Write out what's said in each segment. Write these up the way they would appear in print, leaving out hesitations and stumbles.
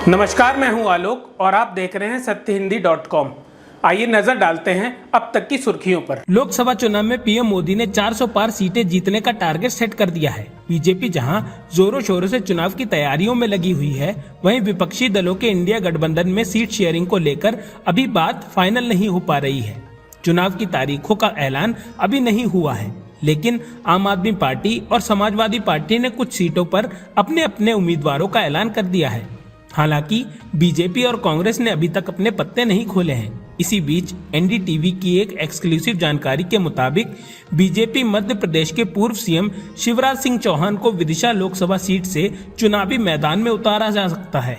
नमस्कार, मैं हूं आलोक और आप देख रहे हैं सत्यहिंदी.com। आइए नजर डालते हैं अब तक की सुर्खियों पर। लोकसभा चुनाव में पीएम मोदी ने 400 पार सीटें जीतने का टारगेट सेट कर दिया है। बीजेपी जहां जोरों शोरों से चुनाव की तैयारियों में लगी हुई है, वहीं विपक्षी दलों के इंडिया गठबंधन में सीट शेयरिंग को लेकर अभी बात फाइनल नहीं हो पा रही है। चुनाव की तारीखों का ऐलान अभी नहीं हुआ है, लेकिन आम आदमी पार्टी और समाजवादी पार्टी ने कुछ सीटों पर अपने अपने उम्मीदवारों का ऐलान कर दिया है। हालांकि बीजेपी और कांग्रेस ने अभी तक अपने पत्ते नहीं खोले हैं। इसी बीच एनडीटीवी की एक एक्सक्लूसिव जानकारी के मुताबिक बीजेपी मध्य प्रदेश के पूर्व सीएम शिवराज सिंह चौहान को विदिशा लोकसभा सीट से चुनावी मैदान में उतारा जा सकता है।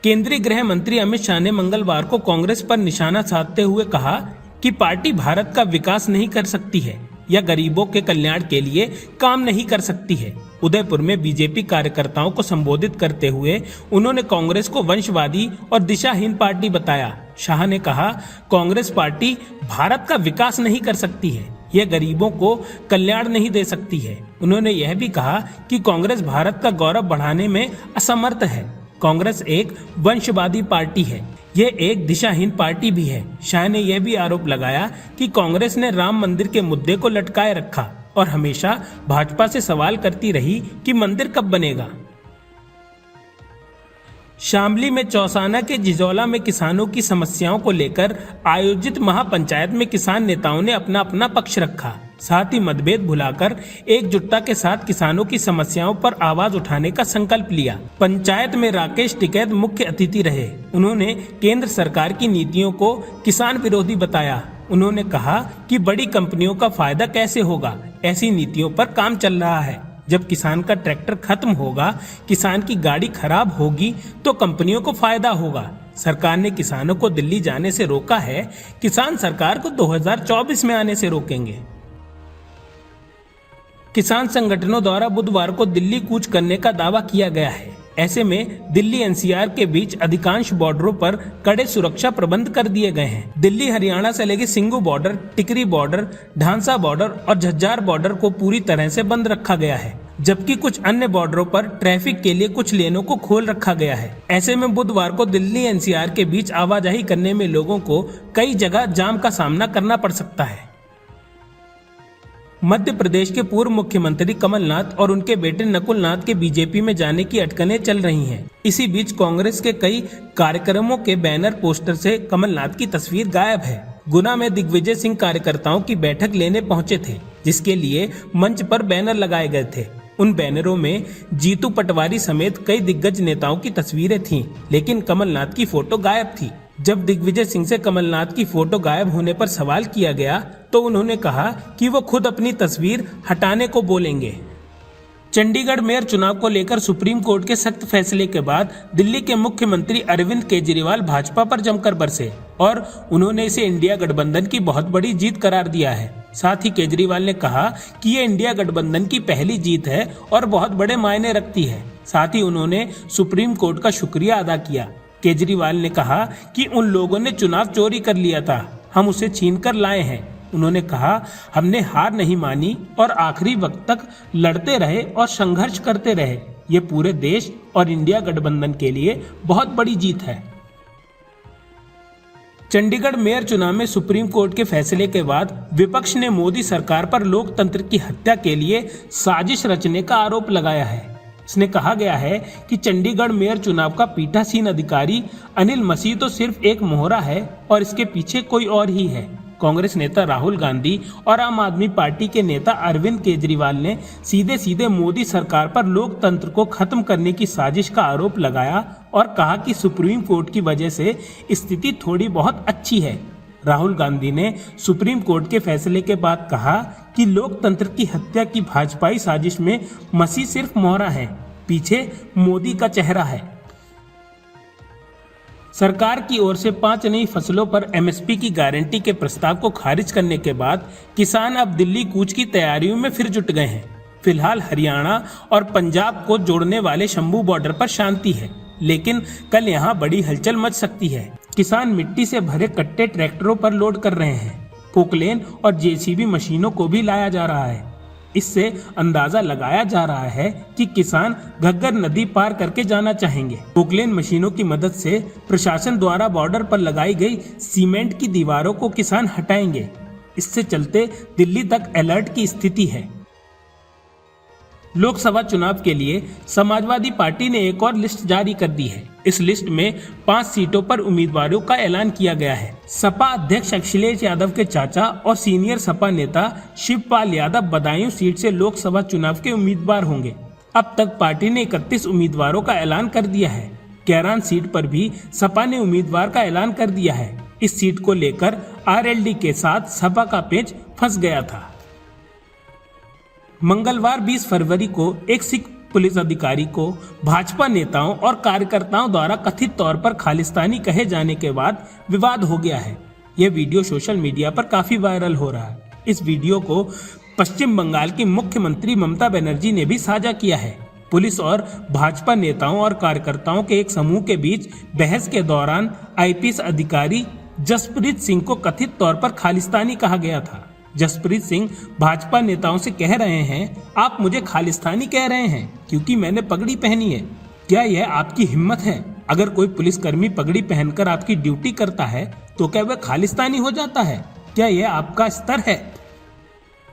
केंद्रीय गृह मंत्री अमित शाह ने मंगलवार को कांग्रेस पर निशाना साधते हुए कहा कि पार्टी भारत का विकास नहीं कर सकती है या गरीबों के कल्याण के लिए काम नहीं कर सकती है। उदयपुर में बीजेपी कार्यकर्ताओं को संबोधित करते हुए उन्होंने कांग्रेस को वंशवादी और दिशाहीन पार्टी बताया। शाह ने कहा, कांग्रेस पार्टी भारत का विकास नहीं कर सकती है, यह गरीबों को कल्याण नहीं दे सकती है। उन्होंने यह भी कहा कि कांग्रेस भारत का गौरव बढ़ाने में असमर्थ है। कांग्रेस एक वंशवादी पार्टी है, यह एक दिशाहीन पार्टी भी है। शाह ने यह भी आरोप लगाया कि कांग्रेस ने राम मंदिर के मुद्दे को लटकाए रखा और हमेशा भाजपा से सवाल करती रही कि मंदिर कब बनेगा। शामली में चौसाना के जिजौला में किसानों की समस्याओं को लेकर आयोजित महापंचायत में किसान नेताओं ने अपना अपना पक्ष रखा। साथ ही मतभेद भुलाकर एकजुटता के साथ किसानों की समस्याओं पर आवाज उठाने का संकल्प लिया। पंचायत में राकेश टिकैत मुख्य अतिथि रहे। उन्होंने केंद्र सरकार की नीतियों को किसान विरोधी बताया। उन्होंने कहा कि बड़ी कंपनियों का फायदा कैसे होगा, ऐसी नीतियों पर काम चल रहा है। जब किसान का ट्रैक्टर खत्म होगा, किसान की गाड़ी खराब होगी तो कंपनियों को फायदा होगा। सरकार ने किसानों को दिल्ली जाने से रोका है, किसान सरकार को 2024 में आने से रोकेंगे। किसान संगठनों द्वारा बुधवार को दिल्ली कूच करने का दावा किया गया है। ऐसे में दिल्ली एनसीआर के बीच अधिकांश बॉर्डरों पर कड़े सुरक्षा प्रबंध कर दिए गए हैं। दिल्ली हरियाणा से लेकर सिंगू बॉर्डर, टिकरी बॉर्डर, ढांसा बॉर्डर और झज्जार बॉर्डर को पूरी तरह से बंद रखा गया है, जबकि कुछ अन्य बॉर्डरों पर ट्रैफिक के लिए कुछ लेनों को खोल रखा गया है। ऐसे में बुधवार को दिल्ली एनसीआर के बीच आवाजाही करने में लोगों को कई जगह जाम का सामना करना पड़ सकता है। मध्य प्रदेश के पूर्व मुख्यमंत्री कमलनाथ और उनके बेटे नकुलनाथ के बीजेपी में जाने की अटकलें चल रही हैं। इसी बीच कांग्रेस के कई कार्यक्रमों के बैनर पोस्टर से कमलनाथ की तस्वीर गायब है। गुना में दिग्विजय सिंह कार्यकर्ताओं की बैठक लेने पहुंचे थे, जिसके लिए मंच पर बैनर लगाए गए थे। उन बैनरों में जीतू पटवारी समेत कई दिग्गज नेताओं की तस्वीरें थीं, लेकिन कमलनाथ की फोटो गायब थी। जब दिग्विजय सिंह से कमलनाथ की फोटो गायब होने पर सवाल किया गया तो उन्होंने कहा कि वो खुद अपनी तस्वीर हटाने को बोलेंगे। चंडीगढ़ मेयर चुनाव को लेकर सुप्रीम कोर्ट के सख्त फैसले के बाद दिल्ली के मुख्यमंत्री अरविंद केजरीवाल भाजपा पर जमकर बरसे और उन्होंने इसे इंडिया गठबंधन की बहुत बड़ी जीत करार दिया है। साथ ही केजरीवाल ने कहा कि ये इंडिया गठबंधन की पहली जीत है और बहुत बड़े मायने रखती है। साथ ही उन्होंने सुप्रीम कोर्ट का शुक्रिया अदा किया। केजरीवाल ने कहा कि उन लोगों ने चुनाव चोरी कर लिया था, हम उसे छीन कर लाए हैं। उन्होंने कहा, हमने हार नहीं मानी और आखिरी वक्त तक लड़ते रहे और संघर्ष करते रहे। ये पूरे देश और इंडिया गठबंधन के लिए बहुत बड़ी जीत है। चंडीगढ़ मेयर चुनाव में सुप्रीम कोर्ट के फैसले के बाद विपक्ष ने मोदी सरकार पर लोकतंत्र की हत्या के लिए साजिश रचने का आरोप लगाया है। इसने कहा गया है कि चंडीगढ़ मेयर चुनाव का पीठासीन अधिकारी अनिल मसीह तो सिर्फ एक मोहरा है और इसके पीछे कोई और ही है। कांग्रेस नेता राहुल गांधी और आम आदमी पार्टी के नेता अरविंद केजरीवाल ने सीधे सीधे मोदी सरकार पर लोकतंत्र को खत्म करने की साजिश का आरोप लगाया और कहा कि सुप्रीम कोर्ट की वजह से स्थिति थोड़ी बहुत अच्छी है। राहुल गांधी ने सुप्रीम कोर्ट के फैसले के बाद कहा कि लोकतंत्र की हत्या की भाजपाई साजिश में मसीह सिर्फ मोहरा है, पीछे मोदी का चेहरा है। सरकार की ओर से 5 नई फसलों पर एमएसपी की गारंटी के प्रस्ताव को खारिज करने के बाद किसान अब दिल्ली कूच की तैयारियों में फिर जुट गए हैं। फिलहाल हरियाणा और पंजाब को जोड़ने वाले शंभू बॉर्डर पर शांति है, लेकिन कल यहां बड़ी हलचल मच सकती है। किसान मिट्टी से भरे कट्टे ट्रैक्टरों पर लोड कर रहे हैं। पोकलेन और जेसीबी मशीनों को भी लाया जा रहा है। इससे अंदाजा लगाया जा रहा है कि किसान घग्गर नदी पार करके जाना चाहेंगे। पोकलेन मशीनों की मदद से प्रशासन द्वारा बॉर्डर पर लगाई गई सीमेंट की दीवारों को किसान हटाएंगे। इससे चलते दिल्ली तक अलर्ट की स्थिति है। लोकसभा चुनाव के लिए समाजवादी पार्टी ने एक और लिस्ट जारी कर दी है। इस लिस्ट में 5 सीटों पर उम्मीदवारों का ऐलान किया गया है। सपा अध्यक्ष अखिलेश यादव के चाचा और सीनियर सपा नेता शिवपाल यादव बदायूं सीट से लोकसभा चुनाव के उम्मीदवार होंगे। अब तक पार्टी ने 31 उम्मीदवारों का ऐलान कर दिया है। कैरान सीट पर भी सपा ने उम्मीदवार का ऐलान कर दिया है। इस सीट को लेकर आरएलडी के साथ सपा का पेच फंस गया था। मंगलवार 20 फरवरी को एक सिख पुलिस अधिकारी को भाजपा नेताओं और कार्यकर्ताओं द्वारा कथित तौर पर खालिस्तानी कहे जाने के बाद विवाद हो गया है। यह वीडियो सोशल मीडिया पर काफी वायरल हो रहा है। इस वीडियो को पश्चिम बंगाल की मुख्यमंत्री ममता बनर्जी ने भी साझा किया है। पुलिस और भाजपा नेताओं और कार्यकर्ताओं के एक समूह के बीच बहस के दौरान आईपीएस अधिकारी जसप्रीत सिंह को कथित तौर पर खालिस्तानी कहा गया था। जसप्रीत सिंह भाजपा नेताओं से कह रहे हैं, आप मुझे खालिस्तानी कह रहे हैं क्योंकि मैंने पगड़ी पहनी है। क्या यह आपकी हिम्मत है? अगर कोई पुलिसकर्मी पगड़ी पहनकर आपकी ड्यूटी करता है तो क्या वह खालिस्तानी हो जाता है? क्या यह आपका स्तर है?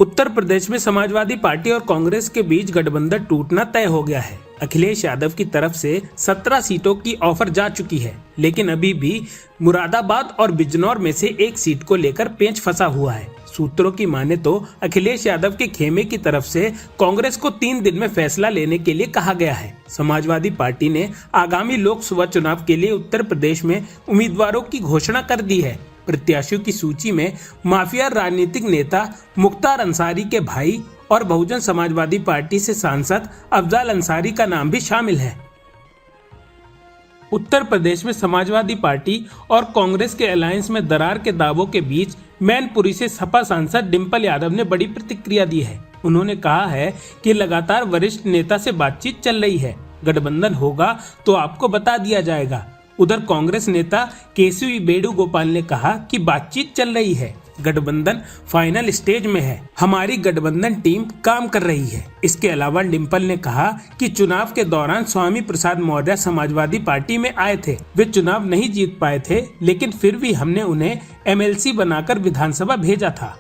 उत्तर प्रदेश में समाजवादी पार्टी और कांग्रेस के बीच गठबंधन टूटना तय हो गया है। अखिलेश यादव की तरफ से 17 सीटों की ऑफर जा चुकी है, लेकिन अभी भी मुरादाबाद और बिजनौर में से एक सीट को लेकर पेंच फंसा हुआ है। सूत्रों की माने तो अखिलेश यादव के खेमे की तरफ से कांग्रेस को 3 दिन में फैसला लेने के लिए कहा गया है। समाजवादी पार्टी ने आगामी लोकसभा चुनाव के लिए उत्तर प्रदेश में उम्मीदवारों की घोषणा कर दी है। प्रत्याशियों की सूची में माफिया राजनीतिक नेता मुख्तार अंसारी के भाई और बहुजन समाजवादी पार्टी से सांसद अफजाल अंसारी का नाम भी शामिल है। उत्तर प्रदेश में समाजवादी पार्टी और कांग्रेस के अलायंस में दरार के दावों के बीच मैनपुरी से सपा सांसद डिंपल यादव ने बड़ी प्रतिक्रिया दी है। उन्होंने कहा है कि लगातार वरिष्ठ नेता से बातचीत चल रही है, गठबंधन होगा तो आपको बता दिया जाएगा। उधर कांग्रेस नेता केसीवी वेणुगोपाल ने कहा कि बातचीत चल रही है, गठबंधन फाइनल स्टेज में है, हमारी गठबंधन टीम काम कर रही है। इसके अलावा डिंपल ने कहा कि चुनाव के दौरान स्वामी प्रसाद मौर्य समाजवादी पार्टी में आए थे। वे चुनाव नहीं जीत पाए थे, लेकिन फिर भी हमने उन्हें एमएलसी बनाकर विधानसभा भेजा था।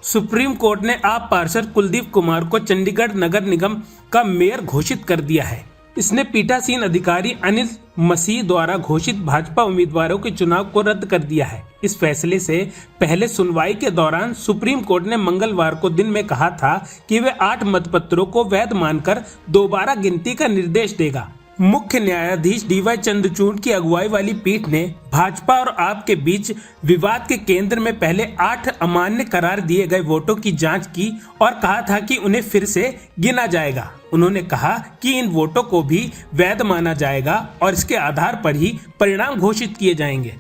सुप्रीम कोर्ट ने आप पार्षद कुलदीप कुमार को चंडीगढ़ नगर निगम का मेयर घोषित कर दिया है। इसने पीठासीन अधिकारी अनिल मसीह द्वारा घोषित भाजपा उम्मीदवारों के चुनाव को रद्द कर दिया है। इस फैसले से पहले सुनवाई के दौरान सुप्रीम कोर्ट ने मंगलवार को दिन में कहा था कि वे 8 मतपत्रों को वैध मानकर दोबारा गिनती का निर्देश देगा। मुख्य न्यायाधीश डीवाई चंद्रचूड़ की अगुवाई वाली पीठ ने भाजपा और आप के बीच विवाद के केंद्र में पहले 8 अमान्य करार दिए गए वोटों की जांच की और कहा था कि उन्हें फिर से गिना जाएगा। उन्होंने कहा कि इन वोटों को भी वैध माना जाएगा और इसके आधार पर ही परिणाम घोषित किए जाएंगे।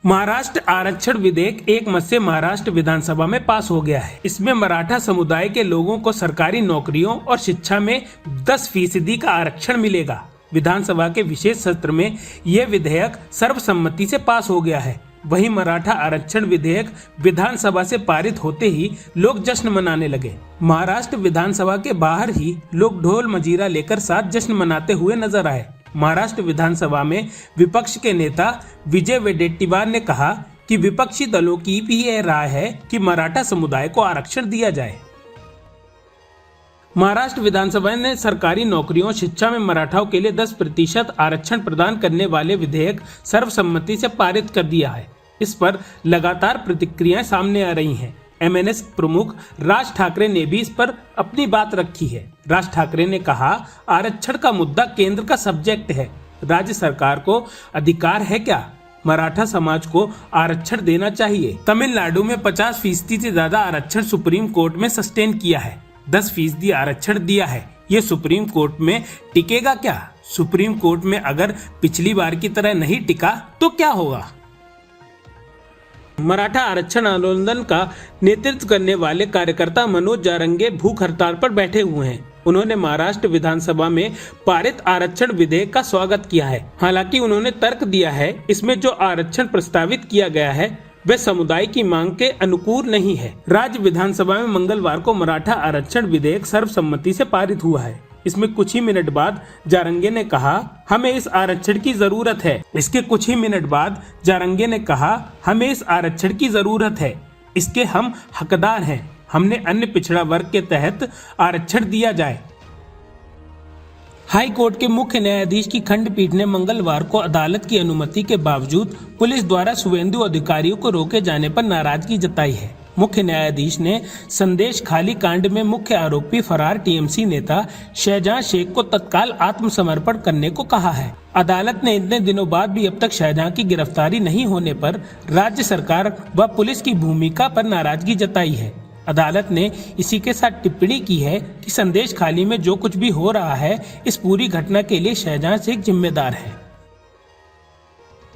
महाराष्ट्र आरक्षण विधेयक एक मत से महाराष्ट्र विधानसभा में पास हो गया है। इसमें मराठा समुदाय के लोगों को सरकारी नौकरियों और शिक्षा में 10% का आरक्षण मिलेगा। विधानसभा के विशेष सत्र में यह विधेयक सर्वसम्मति से पास हो गया है। वहीं मराठा आरक्षण विधेयक विधानसभा से पारित होते ही लोग जश्न मनाने लगे। महाराष्ट्र विधानसभा के बाहर ही लोग ढोल मजीरा लेकर साथ जश्न मनाते हुए नजर आए। महाराष्ट्र विधानसभा में विपक्ष के नेता विजय वडेट्टीवार ने कहा कि विपक्षी दलों की भी यह राय है कि मराठा समुदाय को आरक्षण दिया जाए। महाराष्ट्र विधानसभा ने सरकारी नौकरियों शिक्षा में मराठाओं के लिए 10% आरक्षण प्रदान करने वाले विधेयक सर्वसम्मति से पारित कर दिया है। इस पर लगातार प्रतिक्रियाएं सामने आ रही हैं। एमएनएस प्रमुख राज ठाकरे ने भी इस पर अपनी बात रखी है। राज ठाकरे ने कहा, आरक्षण का मुद्दा केंद्र का सब्जेक्ट है, राज्य सरकार को अधिकार है क्या? मराठा समाज को आरक्षण देना चाहिए। तमिलनाडु में 50% से ज्यादा आरक्षण सुप्रीम कोर्ट में सस्टेन किया है। 10% आरक्षण दिया है। ये सुप्रीम कोर्ट में टिकेगा क्या? सुप्रीम कोर्ट में अगर पिछली बार की तरह नहीं टिका तो क्या होगा? मराठा आरक्षण आंदोलन का नेतृत्व करने वाले कार्यकर्ता मनोज जारंगे भूख हड़ताल पर बैठे हुए हैं। उन्होंने महाराष्ट्र विधानसभा में पारित आरक्षण विधेयक का स्वागत किया है। हालांकि उन्होंने तर्क दिया है, इसमें जो आरक्षण प्रस्तावित किया गया है व समुदाय की मांग के अनुकूल नहीं है। राज्य विधानसभा में मंगलवार को मराठा आरक्षण विधेयक सर्वसम्मति से पारित हुआ है। इसमें कुछ ही मिनट बाद जारंगे ने कहा, हमें इस आरक्षण की जरूरत है। इसके कुछ ही मिनट बाद जारंगे ने कहा, हमें इस आरक्षण की जरूरत है, इसके हम हकदार हैं। हमने अन्य पिछड़ा वर्ग के तहत आरक्षण दिया जाए। हाई कोर्ट के मुख्य न्यायाधीश की खंडपीठ ने मंगलवार को अदालत की अनुमति के बावजूद पुलिस द्वारा शुभेंदु अधिकारियों को रोके जाने पर नाराजगी जताई है। मुख्य न्यायाधीश ने संदेश खाली कांड में मुख्य आरोपी फरार टीएमसी नेता शहजहां शेख को तत्काल आत्मसमर्पण करने को कहा है। अदालत ने इतने दिनों बाद भी अब तक शहजहां की गिरफ्तारी नहीं होने पर राज्य सरकार व पुलिस की भूमिका पर नाराजगी जताई है। अदालत ने इसी के साथ टिप्पणी की है कि संदेश खाली में जो कुछ भी हो रहा है, इस पूरी घटना के लिए शहजहां शेख जिम्मेदार है।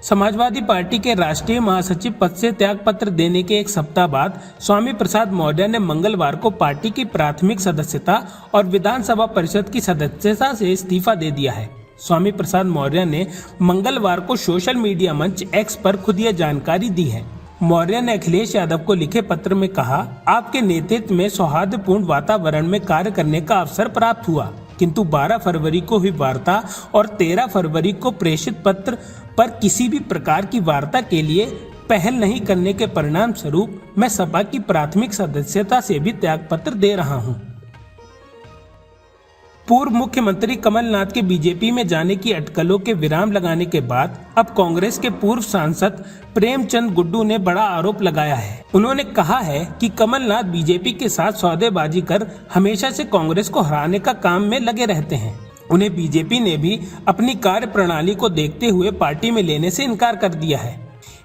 समाजवादी पार्टी के राष्ट्रीय महासचिव पद से त्याग पत्र देने के एक सप्ताह बाद स्वामी प्रसाद मौर्य ने मंगलवार को पार्टी की प्राथमिक सदस्यता और विधानसभा परिषद की सदस्यता से इस्तीफा दे दिया है। स्वामी प्रसाद मौर्य ने मंगलवार को सोशल मीडिया मंच एक्स पर खुद यह जानकारी दी है। मौर्य ने अखिलेश यादव को लिखे पत्र में कहा, आपके नेतृत्व में सौहार्दपूर्ण वातावरण में कार्य करने का अवसर प्राप्त हुआ, किंतु 12 फरवरी को हुई वार्ता और 13 फरवरी को प्रेषित पत्र पर किसी भी प्रकार की वार्ता के लिए पहल नहीं करने के परिणाम स्वरूप मैं सपा की प्राथमिक सदस्यता से भी त्यागपत्र दे रहा हूं। पूर्व मुख्यमंत्री कमलनाथ के बीजेपी में जाने की अटकलों के विराम लगाने के बाद अब कांग्रेस के पूर्व सांसद प्रेमचंद गुड्डू ने बड़ा आरोप लगाया है। उन्होंने कहा है कि कमलनाथ बीजेपी के साथ सौदेबाजी कर हमेशा से कांग्रेस को हराने का काम में लगे रहते हैं। उन्हें बीजेपी ने भी अपनी कार्य प्रणाली को देखते हुए पार्टी में लेने से इनकार कर दिया है।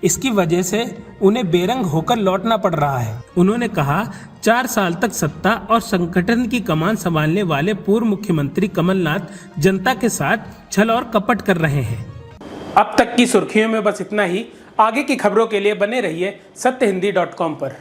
इसकी वजह से उन्हें बेरंग होकर लौटना पड़ रहा है। उन्होंने कहा, 4 साल तक सत्ता और संगठन की कमान संभालने वाले पूर्व मुख्यमंत्री कमलनाथ जनता के साथ छल और कपट कर रहे हैं। अब तक की सुर्खियों में बस इतना ही। आगे की खबरों के लिए बने रहिए सत्यहिंदी.com पर।